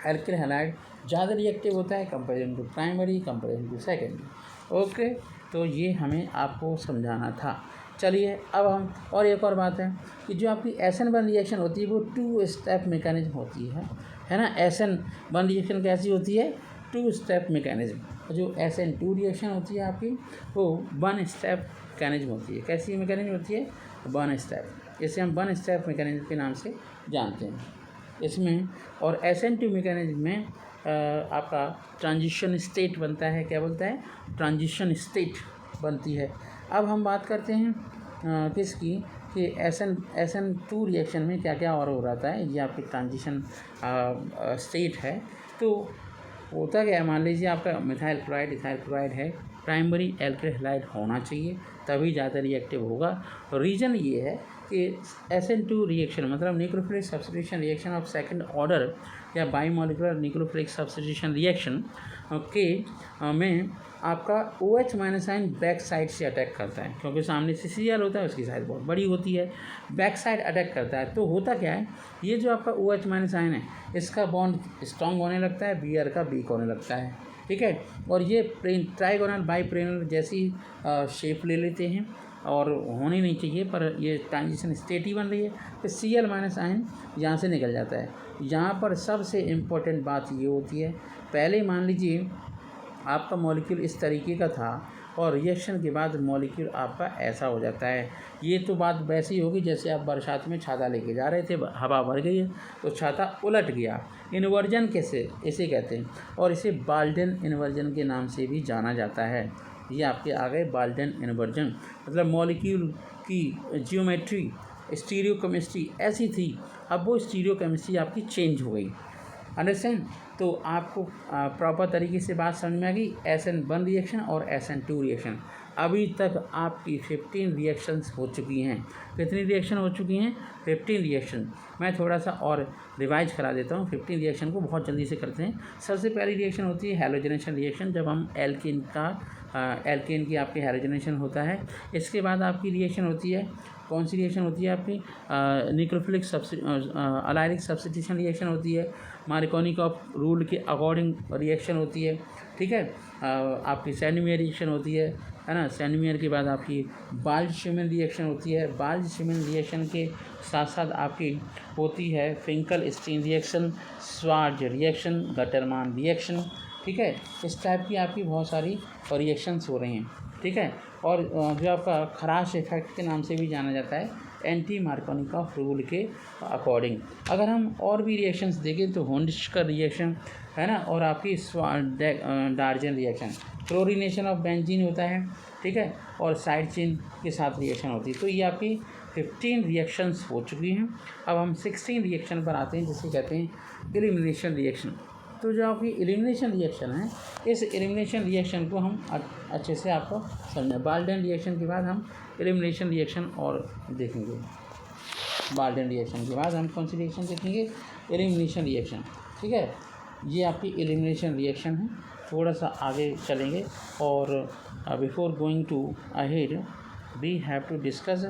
एल्किल हैलाइड ज़्यादा रिएक्टिव होता है comparison to primary, comparison to secondary. Okay, तो ये हमें आपको समझाना था। चलिए अब हम, और एक और बात है कि जो आपकी SN1 रिएक्शन होती है वो 2 स्टेप मैकेनिज्म होती है ना। SN1 रिएक्शन कैसी होती है? 2 स्टेप मैकेनिज्म। जो SN2 रिएक्शन होती है आपकी वो 1 स्टेप मैकेनिज्म होती है। कैसी मैकेनिज्म होती है? 1 स्टेप। इसे हम 1 स्टेप मैकेनिज्म के नाम से जानते हैं इसमें। और SN2 मैकेनिज्म में आपका ट्रांजिशन स्टेट बनता है। क्या बोलता है? ट्रांजिशन स्टेट बनती है। अब हम बात करते हैं किसकी, कि SN2 रिएक्शन में क्या क्या और हो रहा है। ये आपकी ट्रांजिशन स्टेट है। तो होता क्या है, मान लीजिए आपका मिथाइल क्लोराइड, इथाइल क्लोराइड है, प्राइमरी एल्किल हैलाइड होना चाहिए तभी ज़्यादा रिएक्टिव होगा। रीज़न ये है कि SN2 रिएक्शन मतलब nucleophilic substitution reaction of second order या बाईमोलिकुलर न्यूक्लियोफिलिक सब्स्टिट्यूशन रिएक्शन के में आपका OH minus ion back side से अटैक करता है, क्योंकि सामने से Cl होता है, उसकी साइड बहुत बड़ी होती है, बैक साइड अटैक करता है। तो होता क्या है, ये जो आपका OH माइनस आयन है इसका बॉन्ड स्ट्रॉन्ग होने लगता है, Br का वीक होने लगता है, ठीक है। और ये ट्राइगोनल बाईप्रेनल जैसी शेप ले लेते हैं और होनी नहीं चाहिए, पर ये ट्रांजिशन स्टेट ही बन रही है। तो Cl माइनस आयन यहाँ से निकल जाता है। यहाँ पर सबसे इम्पोर्टेंट बात ये होती है, पहले मान लीजिए आपका मॉलिक्यूल इस तरीके का था और रिएक्शन के बाद मॉलिक्यूल आपका ऐसा हो जाता है। ये तो बात वैसी होगी जैसे आप बरसात में छाता लेके जा रहे थे, हवा भर गई है तो छाता उलट गया। इन्वर्जन कैसे इसे कहते हैं, और इसे बाल्डन इन्वर्जन के नाम से भी जाना जाता है। ये आपके आ गए बाल्डन इन्वर्जन। मतलब मॉलिक्यूल की जियोमेट्री, स्टीरियो केमिस्ट्री ऐसी थी, अब वो स्टीरियो केमिस्ट्री आपकी चेंज हो गई। अंडरस्टैंड। तो आपको प्रॉपर तरीके से बात समझ में आ गई। SN1 रिएक्शन और SN2 रिएक्शन। अभी तक आपकी 15 रिएक्शंस हो चुकी हैं। कितनी रिएक्शन हो चुकी हैं? 15 रिएक्शन। मैं थोड़ा सा और रिवाइज करा देता हूँ। 15 रिएक्शन को बहुत जल्दी से करते हैं। सबसे पहली रिएक्शन होती है हैलोजनेशन रिएक्शन, जब हम एल्केन की आपकी हैलोजनेशन होता है। इसके बाद आपकी रिएक्शन होती है, कौन सी रिएक्शन होती है आपकी? न्यूक्लियोफिलिक अलायनिक सब्स्टिट्यूशन रिएक्शन होती है। मार्कोनिकॉफ रूल के अकॉर्डिंग रिएक्शन होती है, ठीक है। आपकी सैंडमेयर रिएक्शन होती है ना। सैंडमेयर के बाद आपकी बाल्ज-शिमिन रिएक्शन होती है। बाल्ज-शिमिन रिएक्शन के साथ साथ आपकी होती है Finkelstein reaction, Swarts reaction, Gattermann reaction, ठीक है। इस टाइप की आपकी बहुत सारी रिएक्शंस हो रही हैं, ठीक है। और जो आपका खराश इफेक्ट के नाम से भी जाना जाता है, एंटी मार्कोनिकॉफ रूल के अकॉर्डिंग। अगर हम और भी रिएक्शंस देखें तो होन्स्कर रिएक्शन है ना, और आपकी डार्जन रिएक्शन, क्लोरीनेशन ऑफ बेंजीन होता है, ठीक है, और साइड चेन के साथ रिएक्शन होती है। तो ये आपकी 15 रिएक्शंस हो चुकी हैं। अब हम 16 रिएक्शन पर आते हैं, जिसे कहते हैं एलिमिनेशन रिएक्शन। तो जो आपकी एलिमिनेशन रिएक्शन है, इस एलिमिनेशन रिएक्शन को हम अच्छे से आपको समझें। बाल्डन रिएक्शन के बाद हम एलिमिनेशन रिएक्शन और देखेंगे। बाल्डन रिएक्शन के बाद हम कौन सी रिएक्शन देखेंगे? एलिमिनेशन रिएक्शन, ठीक है। ये आपकी एलिमिनेशन रिएक्शन है। थोड़ा सा आगे चलेंगे और before going to ahead we have to discuss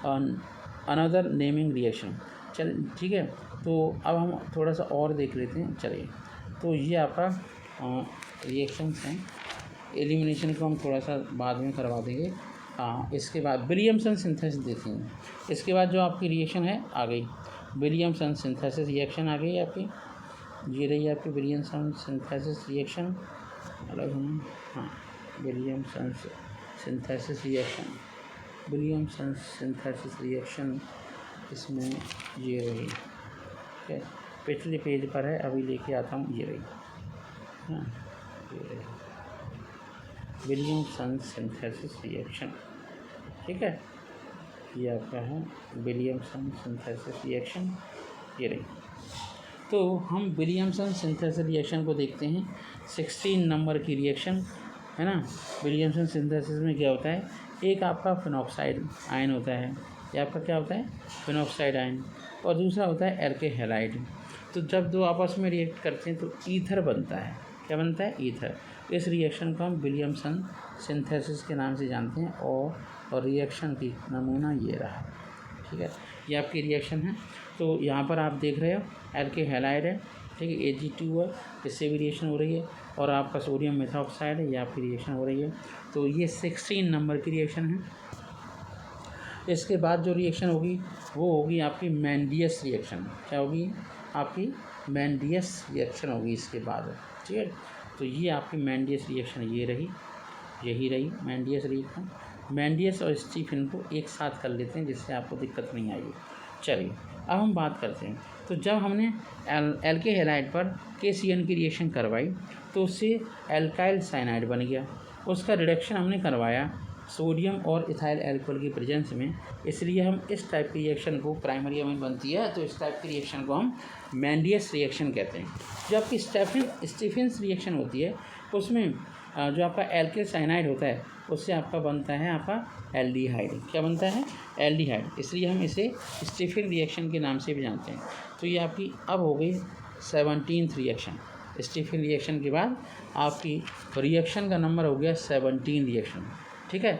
another naming reaction. चल ठीक है। तो अब हम थोड़ा सा और देख लेते हैं, चलिए। तो ये आपका रिएक्शंस हैं। एलिमिनेशन को हम थोड़ा सा बाद में करवा देंगे। इसके बाद विलियमसन सिंथेसिस देखेंगे। इसके बाद जो आपकी रिएक्शन है आ गई, विलियमसन सिंथेसिस रिएक्शन आ गई आपकी। ये रही आपकी विलियमसन सिंथेसिस रिएक्शन, अलग हम, हाँ, Williamson synthesis reaction, Williamson synthesis reaction इसमें ये रही, ठीक है। पिछले पेज पर है, अभी लेके आता हूँ, ये रही, हाँ, ये रही विलियमसन सिंथेसिस रिएक्शन, ठीक है। ये आपका है विलियमसन सिंथेसिस रिएक्शन, ये रही। तो हम विलियमसन सिंथेसिस रिएक्शन को देखते हैं। 16 नंबर की रिएक्शन है ना। विलियमसन सिंथेसिस में क्या होता है? एक आपका फिनॉक्साइड आयन होता है, ये आपका क्या होता है? फिनॉक्साइड आयन, और दूसरा होता है एल्के हैलाइड। तो जब दो आपस में रिएक्ट करते हैं तो ईथर बनता है। क्या बनता है? ईथर। इस रिएक्शन को हम विलियमसन सिंथेसिस के नाम से जानते हैं। और रिएक्शन की नमूना ये रहा, ठीक है। ये आपकी रिएक्शन है। तो यहाँ पर आप देख रहे हो एल्के हैलाइड है, ठीक है, Ag2 है, इससे भी रिएक्शन हो रही है। और आपका सोडियम मेथॉक्साइड है, ये आपकी रिएक्शन हो रही है। तो ये 16 नंबर की रिएक्शन है। इसके बाद जो रिएक्शन होगी वो होगी आपकी मैंडियस रिएक्शन। क्या होगी? आपकी मैंडियस रिएक्शन होगी इसके बाद, ठीक है। तो ये आपकी मैंडियस रिएक्शन ये रही, यही रही मैंडियस रिएक्शन। मैंडियस और स्टीफन को एक साथ कर लेते हैं, जिससे आपको दिक्कत नहीं आएगी। चलिए अब हम बात करते हैं। तो जब हमने एल्के हैलाइड पर KCN की रिएक्शन करवाई तो उससे एल्काइल साइनाइड बन गया। उसका रिडक्शन हमने करवाया सोडियम और इथाइल अल्कोहल की प्रेजेंस में, इसलिए हम इस टाइप की रिएक्शन को, प्राइमरी अमीन बनती है तो इस टाइप की रिएक्शन को हम मैंडियस रिएक्शन कहते हैं। जो आपकी स्टीफेंस रिएक्शन होती है उसमें जो आपका एल्काइल साइनाइड होता है उससे आपका बनता है आपका एल्डिहाइड। क्या बनता है? एल्डिहाइड। इसलिए हम इसे स्टीफन रिएक्शन के नाम से भी जानते हैं। तो ये आपकी अब हो गई 17th रिएक्शन। स्टीफन रिएक्शन के बाद आपकी रिएक्शन का नंबर हो गया 17 रिएक्शन, ठीक है।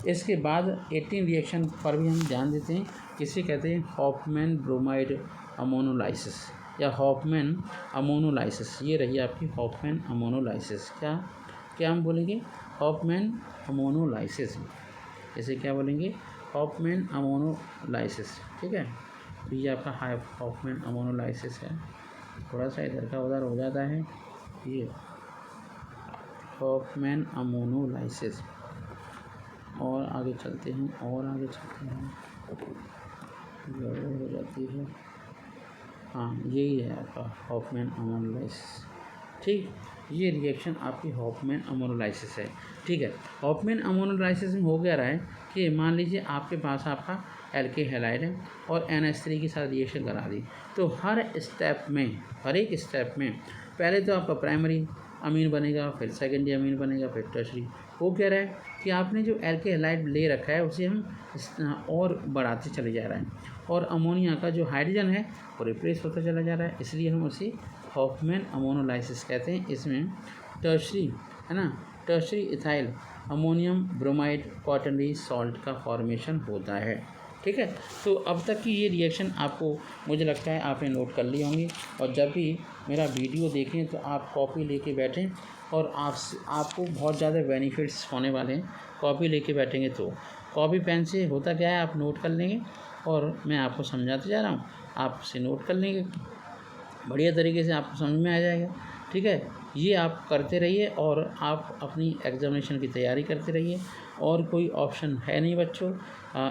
इसके बाद 18 रिएक्शन पर भी हम ध्यान देते हैं, इसे कहते हैं हॉफमैन ब्रोमाइड अमोनोलाइसिस या हॉफमैन अमोनोलाइसिस। ये रही आपकी हॉफमैन अमोनोलाइसिस। क्या हम बोलेंगे? Hofmann ammonolysis. इसे क्या बोलेंगे? हॉफमैन अमोनोलाइसिस, ठीक है। तो ये आपका हॉफमैन अमोनोलाइसिस है। थोड़ा सा इधर का उधर हो जाता है, ये हॉफमैन अमोनोलाइसिस। और आगे चलते हैं, गड़बड़ हो जाती है। हाँ, यही है आपका हॉफमैन अमोनोलाइसिस, ठीक। ये रिएक्शन आपकी हॉफमैन अमोनोलाइसिस है, ठीक है। हॉफमैन अमोनोलाइसिस में हो गया रहा है कि मान लीजिए आपके पास आपका एल्किल हैलाइड है और NH3 के साथ रिएक्शन करा दी। तो हर एक स्टेप में पहले तो आपका प्राइमरी अमीन बनेगा, फिर सेकेंडरी अमीन बनेगा, फिर टर्शरी। वो कह रहा है कि आपने जो एल्किल हैलाइड ले रखा है उसे हम और बढ़ाते चले जा रहे हैं और अमोनिया का जो हाइड्रोजन है वो रिप्लेस होता चला जा रहा है, इसलिए हम उसे हॉफमैन अमोनोलाइसिस कहते हैं। इसमें टर्शरी है ना, tertiary ethyl ammonium bromide quaternary salt का फॉर्मेशन होता है। ठीक है, तो अब तक की ये रिएक्शन आपको मुझे लगता है आपने नोट कर ली होंगी, और जब भी मेरा वीडियो देखें तो आप कॉपी लेके बैठें और आपको बहुत ज़्यादा बेनिफिट्स होने वाले हैं। कॉपी लेके बैठेंगे तो कॉपी पेन से होता क्या है, आप नोट कर लेंगे और मैं आपको समझाते जा रहा हूँ, आप उसे नोट कर लेंगे, बढ़िया तरीके से आपको समझ में आ जाएगा। ठीक है, ये आप करते रहिए और आप अपनी एग्ज़ामिनेशन की तैयारी करते रहिए, और कोई ऑप्शन है नहीं बच्चों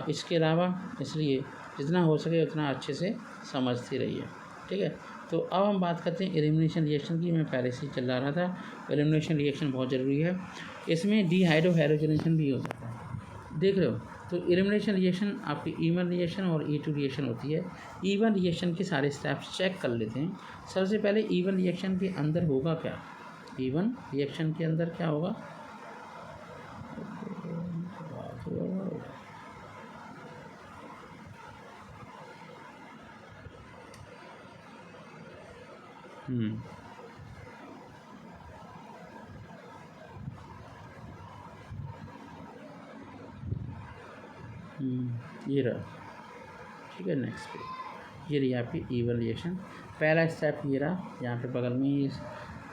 इसके अलावा, इसलिए जितना हो सके उतना अच्छे से समझते रहिए। ठीक है, तो अब हम बात करते हैं एलिमिनेशन रिएक्शन की। मैं पहले से चला रहा था, एलिमिनेशन रिएक्शन बहुत ज़रूरी है, इसमें डिहाइड्रोहैलोजनेशन भी हो सकता है, देख रहे हो। तो एलिमिनेशन रिएक्शन आपकी इवन रिएक्शन और E2 रिएक्शन होती है। इवन रिएक्शन के सारे स्टेप्स चेक कर लेते हैं। सबसे पहले इवन रिएक्शन के अंदर होगा क्या, इवन रिएक्शन के अंदर क्या होगा, ये रहा। ठीक है, नेक्स्ट पे ये रही आपकी इवन रिएक्शन। पहला स्टेप ये रहा, यहाँ पे बगल में ही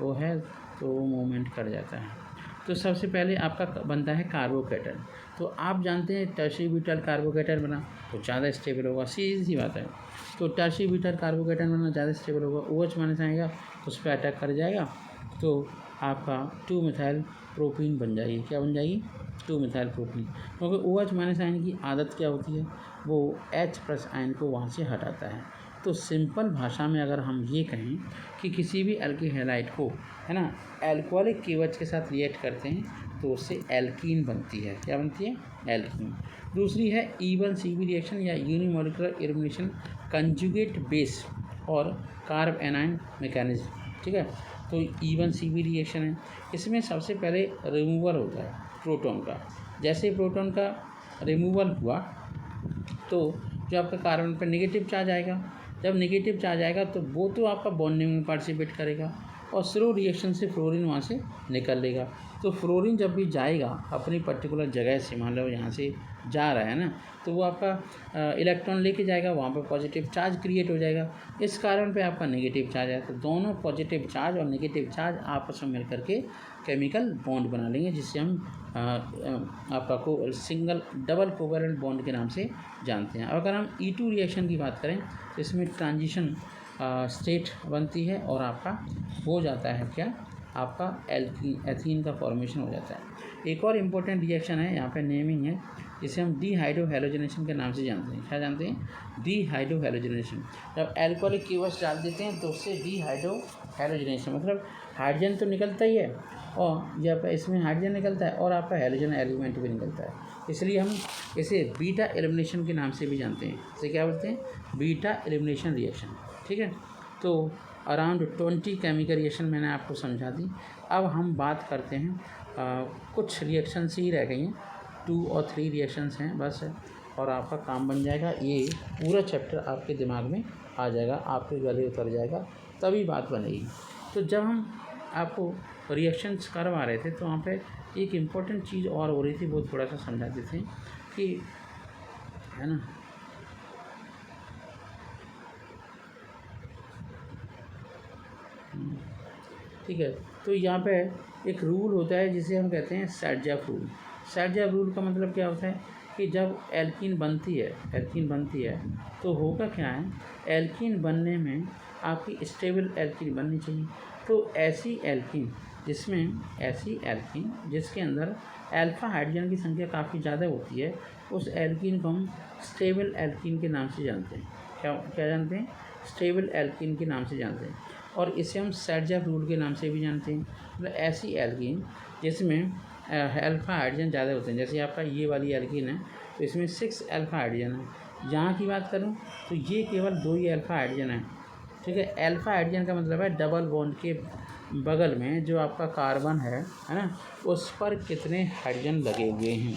वो है तो मूवमेंट कर जाता है। तो सबसे पहले आपका बनता है कार्बोकेटन। तो आप जानते हैं टर्शरी ब्यूटाइल कार्बोकेटन बना तो ज़्यादा स्टेबल होगा, सीधी सी बात है। तो टर्शरी ब्यूटाइल कार्बोकेटन बना ज़्यादा स्टेबल होगा, OH माइनस आएगा, उस पर अटैक कर जाएगा तो आपका 2 मिथाइल प्रोपीन बन जाएगी। क्या बन जाएगी, 2 मिथाइल प्रोपीन, क्योंकि OH माइनस आयन की आदत क्या होती है, वो H प्लस आयन को वहाँ से हटाता है। तो सिंपल भाषा में अगर हम ये कहें कि किसी भी एल्किल हैलाइड को है ना एल्कोहलिक KOH के साथ रिएक्ट करते हैं तो उससे एल्कीन बनती है। क्या बनती है, एल्कीन। दूसरी है इवन CB रिएक्शन या यूनिमोलिकुलर एलिमिनेशन कंजुगेट बेस और कार्ब एनाइन मैकेनिज्म। ठीक है, तो इवन CB रिएक्शन है, इसमें सबसे पहले रिमूवल होता है प्रोटॉन का। जैसे प्रोटॉन का रिमूवल हुआ तो जो आपका कार्बन पर नेगेटिव चार्ज आएगा, जब नेगेटिव चार्ज आएगा तो वो तो आपका बॉन्डिंग में पार्टिसिपेट करेगा और स्लो रिएक्शन से फ्लोरीन वहाँ से निकल लेगा। तो फ्लोरीन जब भी जाएगा अपनी पर्टिकुलर जगह से, मान लो यहाँ से जा रहा है ना, तो वो आपका इलेक्ट्रॉन लेके जाएगा, वहाँ पर पॉजिटिव चार्ज क्रिएट हो जाएगा, इस कारण पे आपका नेगेटिव चार्ज है। तो दोनों पॉजिटिव चार्ज और नेगेटिव चार्ज आपस में मिल करके केमिकल बॉन्ड बना लेंगे, जिससे हम आपका को सिंगल डबल कोवैलेंट बॉन्ड के नाम से जानते हैं। अगर हम E2 रिएक्शन की बात करें तो इसमें ट्रांजिशन स्टेट बनती है और आपका हो जाता है क्या, आपका एथीन का फॉर्मेशन हो जाता है। एक और इम्पोर्टेंट रिएक्शन है, यहाँ पे नेमिंग है, इसे हम डिहाइड्रोहैलोजनेशन के नाम से जानते हैं। क्या जानते हैं, डिहाइड्रोहैलोजनेशन। जब एल्कोहलिक KOH डाल देते हैं तो उससे डिहाइड्रोहैलोजनेशन, मतलब हाइड्रोजन तो निकलता ही है और जब इसमें हाइड्रोजन निकलता है और आपका हैलोजन एलिमेंट भी निकलता है, इसलिए हम इसे बीटा एलिमिनेशन के नाम से भी जानते हैं। इसे क्या बोलते हैं, बीटा एलिमिनेशन रिएक्शन। ठीक है, तो अराउंड 20 केमिकल रिएक्शन मैंने आपको समझा दी। अब हम बात करते हैं कुछ रिएक्शंस ही रह गई हैं, 2 और 3 रिएक्शंस हैं बस, और आपका काम बन जाएगा। ये पूरा चैप्टर आपके दिमाग में आ जाएगा, आपके गले उतर जाएगा, तभी बात बनेगी। तो जब हम आपको रिएक्शंस करवा रहे थे तो वहाँ पे एक इम्पॉर्टेंट चीज़ और हो रही थी, वो थोड़ा सा समझा देते हैं कि है ना, ठीक है। तो यहाँ पे एक रूल होता है जिसे हम कहते हैं सैडजाफ रूल। सैडजाफ रूल का मतलब क्या होता है कि जब एल्कीन बनती है तो होगा क्या है, एल्कीन बनने में आपकी स्टेबल एल्कीन बननी चाहिए। तो ऐसी एल्कीन जिसके अंदर अल्फ़ा हाइड्रोजन की संख्या काफ़ी ज़्यादा होती है, उस एल्कीन को हम स्टेबल एल्कीन के नाम से जानते हैं। क्या जानते हैं, स्टेबल एल्कीन के नाम से जानते हैं। और इसे हम सैडजाफ रूल के नाम से भी जानते हैं। मतलब ऐसी एल्कीन जिसमें अल्फ़ा हाइड्रोजन ज़्यादा होते हैं, जैसे आपका ये वाली एल्कीन है तो इसमें 6 अल्फ़ा हाइड्रोजन है, यहाँ की बात करूँ तो ये केवल 2 ही अल्फ़ा हाइड्रोजन है, ठीक है। अल्फ़ा हाइड्रोजन का मतलब है डबल बॉन्ड के बगल में जो आपका कार्बन है ना, उस पर कितने हाइड्रोजन लगे हुए हैं,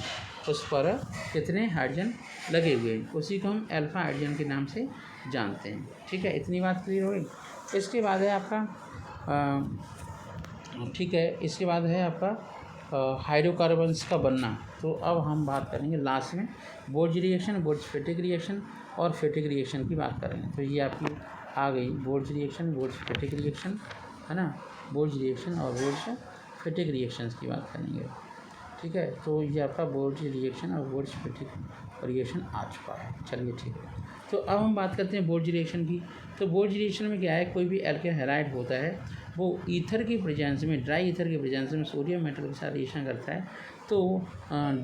उस पर कितने हाइड्रोजन लगे हुए हैं, उसी को हम अल्फ़ा हाइड्रोजन के नाम से जानते हैं, ठीक है। इतनी बात क्लियर हो गई। इसके बाद है आपका ठीक है, इसके बाद है आपका हाइड्रोकार्बन्स का बनना। तो अब हम बात करेंगे लास्ट में बोर्ज रिएक्शन, बोर्ज-फेटिक रिएक्शन और फेटिक रिएक्शन की बात करेंगे। तो ये आपकी आ गई बोर्ज रिएक्शन, बोर्ज-फेटिक रिएक्शन, है ना, बोर्ज रिएक्शन और बोर्ज-फेटिक रिएक्शंस की बात करेंगे, ठीक है। तो ये आपका बोर्ज रिएक्शन और बोर्ज-फेटिक रिएक्शन आ चुका है। चलिए ठीक है, तो अब हम बात करते हैं बोर्ज रिएक्शन की। तो बोर्ज रिएक्शन में क्या है, कोई भी एल्केन हैलाइड होता है वो ईथर की प्रेजेंस में, ड्राई ईथर की प्रेजेंस में सोडियम मेटल के साथ रिएक्शन करता है तो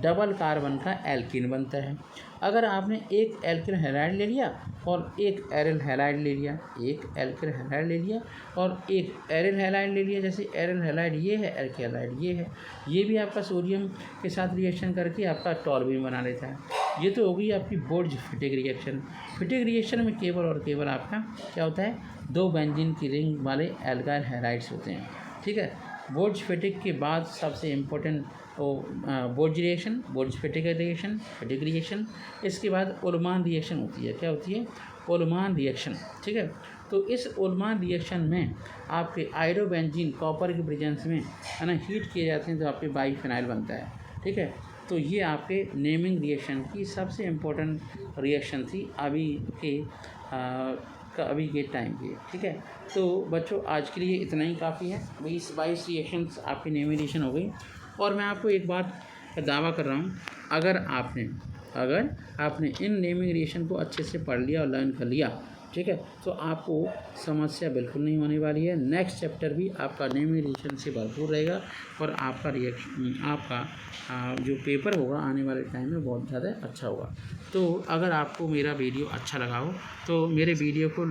डबल कार्बन का एल्कीन बनता है। अगर आपने एक एल्केन हैलाइड ले लिया और एक एरिल हैलाइड ले लिया, एक एल्केन हैलाइड ले लिया और एक एरिल हैलाइड ले लिया, जैसे एरिल हैलाइड ये है, एल्केन हैलाइड ये है, ये भी आपका सोडियम के साथ रिएक्शन करके आपका टॉल्यूइन बना लेता है। ये तो हो गई आपकी बोर्ज-फेटिक रिएक्शन। फेटिक रिएक्शन में केवल और केवल आपका क्या होता है, 2 बेंजीन की रिंग वाले एल्काइल हैलाइड्स होते हैं, ठीक है। बोर्ज-फेटिक के बाद सबसे इम्पोर्टेंट बोर्ज reaction, Wurtz Fittig reaction, Fittig reaction, इसके बाद उल्मान रिएक्शन होती है। क्या होती है, उल्मान रिएक्शन, ठीक है। तो इस उल्मान रिएक्शन में आपके आयरोबेंजीन कॉपर की प्रेजेंस में है ना हीट किए जाते हैं तो आपके बाईफिनाइल बनता है, ठीक है। तो ये आपके नेमिंग रिएक्शन की सबसे इम्पोर्टेंट रिएक्शन थी अभी के टाइम की, ठीक है। तो बच्चों आज के लिए इतना ही काफ़ी है। 22 रिएक्शंस आपकी नेमिंग रिएक्शन हो गई। और मैं आपको एक बात का दावा कर रहा हूँ, अगर आपने इन नेमिंग रिएक्शन को अच्छे से पढ़ लिया और लर्न कर लिया, ठीक है, तो आपको समस्या बिल्कुल नहीं होने वाली है। नेक्स्ट चैप्टर भी आपका नेमिंग रिएक्शन से भरपूर रहेगा और आपका जो पेपर होगा आने वाले टाइम में बहुत ज़्यादा अच्छा होगा। तो अगर आपको मेरा वीडियो अच्छा लगा हो तो मेरे वीडियो को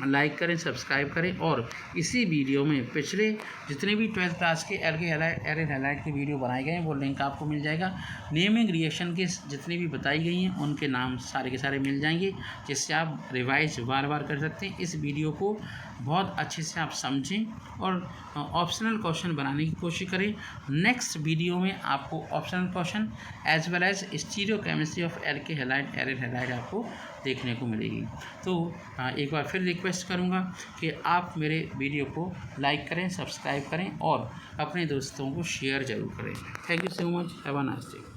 लाइक करें, सब्सक्राइब करें और इसी वीडियो में पिछले जितने भी 12th क्लास के एरिल हैलाइड के वीडियो बनाए गए हैं वो लिंक आपको मिल जाएगा। नेमिंग रिएक्शन के जितनी भी बताई गई हैं उनके नाम सारे के सारे मिल जाएंगे, जिससे आप रिवाइज बार बार कर सकते हैं। इस वीडियो को बहुत अच्छे से आप समझें और ऑप्शनल क्वेश्चन बनाने की कोशिश करें। नेक्स्ट वीडियो में आपको optional question as well as stereochemistry of एल्के हैलाइड, एरिल हैलाइड आपको देखने को मिलेगी। तो एक बार फिर रिक्वेस्ट करूँगा कि आप मेरे वीडियो को लाइक करें, सब्सक्राइब करें और अपने दोस्तों को शेयर ज़रूर करें। Thank you so much, have a nice day.